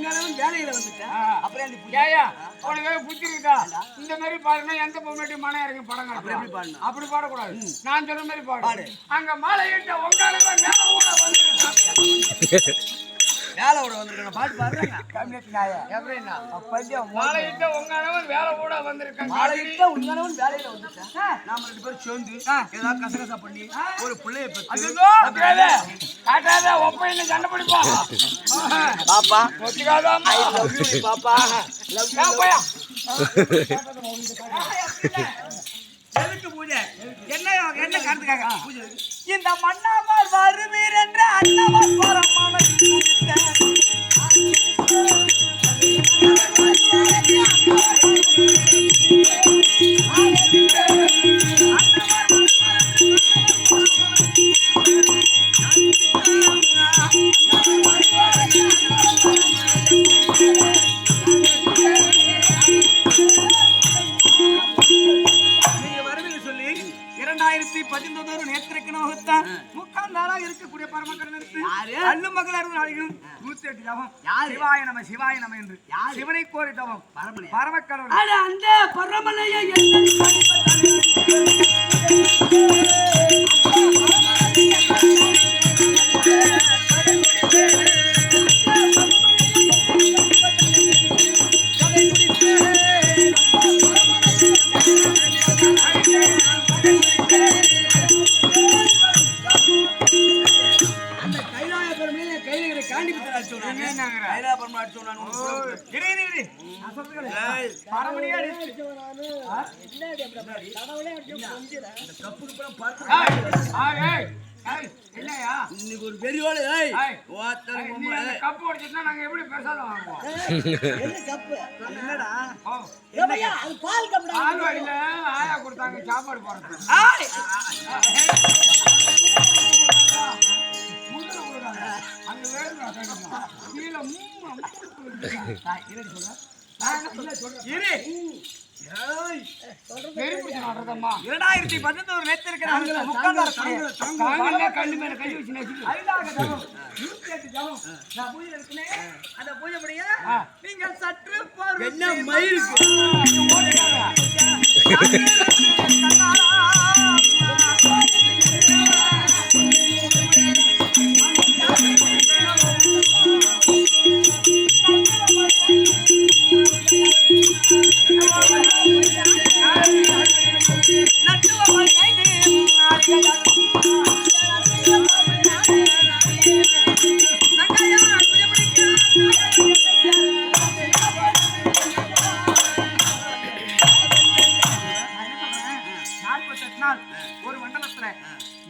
உங்களாலும் வேலையில வந்துட்டேன். அப்புறம் உனக்கு புத்தி இருக்கா? இந்த மாதிரி பாருன்னா எந்த பொம்மையும் மன இறங்கி படம் காட்டணும். அப்படி பாடக்கூடாது. நான் சொன்ன மாதிரி பாடு. அங்க மாலையிட்ட உங்களாலும் வேலை விட வந்திருக்கேன். பாட்டு பாடுறேன். மாலையிட்ட உங்களாலும் வேலை கூட வந்திருக்கேன். மாலையிட்ட உங்களாலும் வேலையில வந்துட்டேன். நாம 2 பேரும் சேர்ந்து ஏதாவது கசகசா பண்ணி ஒரு பிள்ளைய பெற்று காட்டாத ஒப்பையில சண்டை பிடிப்பா. பாப்பா ஒத்துக்காதாமா பாப்பா போயா எதுக்கு பூஜை? என்ன காரணத்துக்காக பூஜை? இந்த மன்னவர் வருவீர் என்ற அன்னவர் பரமான இருக்கக்கூடிய பரமக்கடனுக்கு அள்ளு மகளார் நாளிகளும் 108 தவம் சிவாய நம சிவாய நம என்று சிவனை கோரி தவம் பரமக்கடவுள் அந்த பரமனையை இன்னைக்கு ஒரு பெரிய கப்பு உடைச்சிட்டா நாங்க எப்படி பிரசாதம் வாங்குவோம்? என்னடா பால் வாடியில ஆயா கொடுத்தாங்க சாப்பாடு போறது. அங்க வேணுங்க கீழே 2011 நேத்திருக்கிறாங்க கண்ணு மேல கை வச்சு அந்த பூஜை படிங்க. நீங்கள் சற்று என்ன மயிருக்கு ஒரு மண்டலத்துல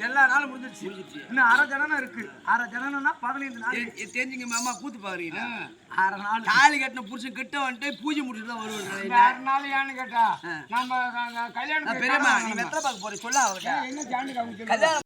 எல்லா நாளும் முடிஞ்சிருச்சு. இன்னும் 1/2 ஜனனம் இருக்கு. 1/2 ஜனனம்னா 15 நாள். தெரிஞ்சுங்க மாமா கூத்து பாக்குறீங்க. 1/2 நாள் தாலி கட்டின புருஷன் கிட்ட வந்துட்டு பூஜை முடிச்சுட்டு தான் வருவாங்க. 2 நாள் ஏன்னு கேட்டா நம்ம கல்யாணம் பெரியம்மா நீ வெத்தலை பார்க்க போற சொல்ல அவர்கிட்ட என்ன ஜாண்டுக்கு அவங்க